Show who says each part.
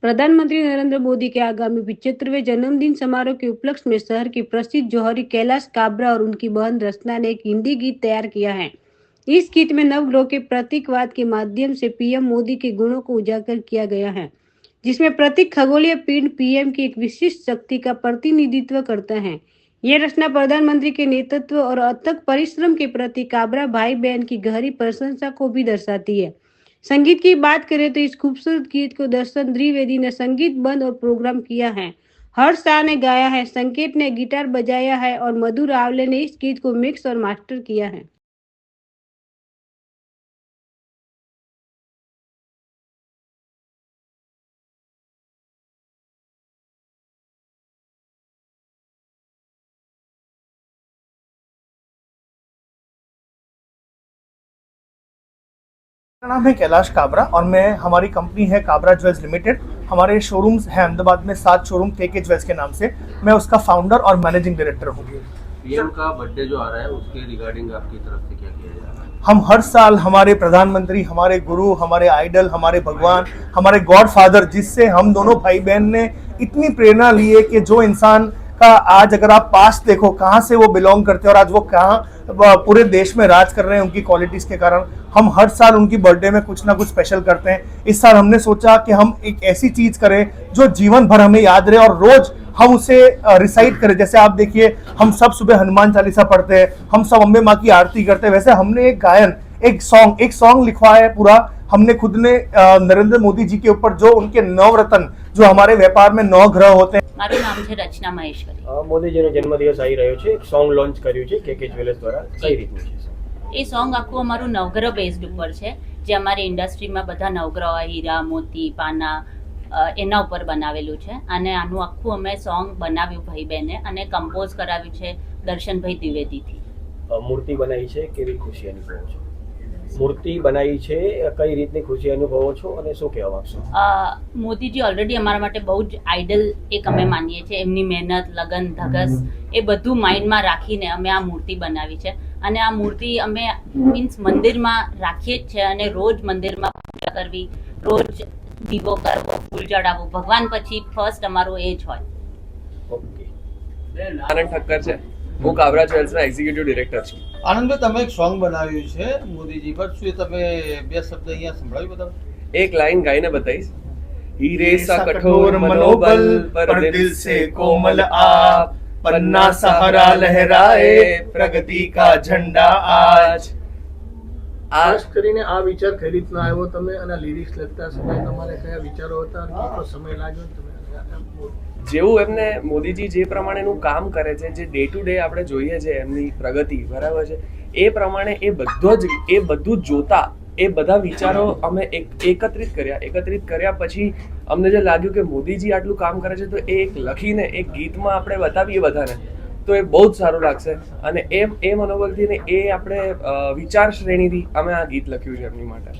Speaker 1: प्रधानमंत्री नरेंद्र मोदी के आगामी 75वें जन्मदिन समारोह के उपलक्ष्य में शहर की प्रसिद्ध जौहरी कैलाश काबरा और उनकी बहन रचना ने एक हिंदी गीत तैयार किया है। इस गीत में नवग्रह के प्रतीकवाद के माध्यम से पीएम मोदी के गुणों को उजागर किया गया है, जिसमें प्रतीक खगोलीय पिंड पीएम की एक विशिष्ट शक्ति का प्रतिनिधित्व करता है। ये रचना प्रधानमंत्री के नेतृत्व और अथक परिश्रम के प्रति काबरा भाई बहन की गहरी प्रशंसा को भी दर्शाती है। संगीत की बात करें तो इस खूबसूरत गीत को दर्शन द्विवेदी ने संगीत बंद और प्रोग्राम किया है। हर्ष शाह ने गाया है, संकेत ने गिटार बजाया है और मधुर आवले ने इस गीत को मिक्स और मास्टर किया है।
Speaker 2: मेरा नाम है कैलाश काबरा और मैं हमारी कंपनी है काबरा ज्वेल्स लिमिटेड। हमारे शोरूम्स हैं अहमदाबाद में 7 शोरूम के ज्वेल्स के नाम से। मैं उसका फाउंडर और मैनेजिंग डायरेक्टर हूँ।
Speaker 3: पीएम का बर्थडे जो आ रहा है उसके रिगार्डिंग आपकी तरफ से क्या किया जा रहा है?
Speaker 2: हम हर साल हमारे प्रधानमंत्री, हमारे गुरु, हमारे आइडल, हमारे भगवान, हमारे गॉड फादर, जिससे हम दोनों भाई बहन ने इतनी प्रेरणा ली है कि जो इंसान का आज अगर आप पास्ट देखो कहाँ से वो बिलोंग करते हैं और आज वो कहाँ पूरे देश में राज कर रहे हैं उनकी क्वालिटीज के कारण, हम हर साल उनकी बर्थडे में कुछ ना कुछ स्पेशल करते हैं। इस साल हमने सोचा कि हम एक ऐसी चीज करें जो जीवन भर हमें याद रहे और रोज हम उसे रिसाइट करें। जैसे आप देखिए, हम सब सुबह हनुमान चालीसा पढ़ते हैं, हम सब अम्बे माँ की आरती करते हैं। वैसे हमने एक गायन, एक सॉन्ग लिखवाया है पूरा हमने खुद ने नरेंद्र मोदी जी के ऊपर, जो उनके 9 रत्न, जो हमारे व्यापार में 9 ग्रह होते हैं।
Speaker 4: મારું નામ છે રચના મહેશ્વરી।
Speaker 5: મોદીજીનો જન્મદિવસ આવી રહ્યો છે, એક સોંગ લોન્ચ કર્યું છે કે જ્વેલર્સ દ્વારા, કઈ રીતનું છે?
Speaker 4: એ સોંગ આખું અમારું નવગ્રહ બેઝડ ઉપર છે, જે અમારી ઇન્ડસ્ટ્રીમાં બધા નવગ્રહ હીરા મોતી પાના એના ઉપર બનાવેલું છે। અને આનું આખું અમે સોંગ બનાવ્યું ભાઈ બહેને અને કમ્પોઝ કરાવ્યું છે દર્શનભાઈ દ્વિવેદીથી।
Speaker 5: મૂર્તિ બનાવી છે, કેવી ખુશી અનુભવો છો? મૂર્તિ બનાવી છે, કઈ રીતની ખુશી અનુભવો છો અને શું કહેવા માંગશો?
Speaker 4: મોદીજી ઓલરેડી અમારા માટે બહુ જ આઇડલ એક અમે માનીએ છીએ। એમની મહેનત, લગન, ધગસ એ બધું માઇન્ડમાં રાખીને અમે આ મૂર્તિ બનાવી છે। અને આ મૂર્તિ અમે મીન્સ મંદિરમાં રાખીએ જ છે અને રોજ મંદિરમાં પૂજા કરવી, રોજ દીવો કરવો, ફૂલ ચડાવવું, ભગવાન પછી ફર્સ્ટ અમારું એ જ હોય।
Speaker 5: ઓકે,
Speaker 6: આનંદ ઠક્કર છે, હું કાબરા જ્વેલ્સના એક્ઝિક્યુટિવ ડિરેક્ટર છું।
Speaker 7: આનંદભાઈ, તમે એક સોંગ બનાવ્યું છે મોદીજી પર, શું એ તમે 2 શબ્દ અહીંયા સંભળાવી બતાવો?
Speaker 6: એક લાઈન ગાઈને બતાવીશ। हीरे सा कठोर मनोबल पर दिल से कोमल आप, पन्ना सहारा लहराए प्रगति का झंडा आज।
Speaker 7: ખાસ કરીને આ વિચાર કઈ રીતના આવ્યો તમે, અને લિરિક્સ લખતા સમયે તમારે કયા વિચારો હતા અને કેટલો સમય લાગ્યો તમે?
Speaker 6: જેવું એમને મોદીજી જે પ્રમાણેનું કામ કરે છે, જે ડે ટુ ડે આપણે જોઈએ છે એમની પ્રગતિ, બરાબર છે, એ પ્રમાણે એ બધું જોતા એ બધા વિચારો અમે એકત્રિત કર્યા પછી અમને જે લાગ્યું કે મોદીજી આટલું કામ કરે છે તો એ એક લખીને એક ગીતમાં આપણે બતાવીએ બધાને તો એ બહુ જ સારું લાગશે। અને એ મનોબળથી ને એ આપણે વિચાર શ્રેણીથી અમે આ ગીત લખ્યું છે એમની માટે।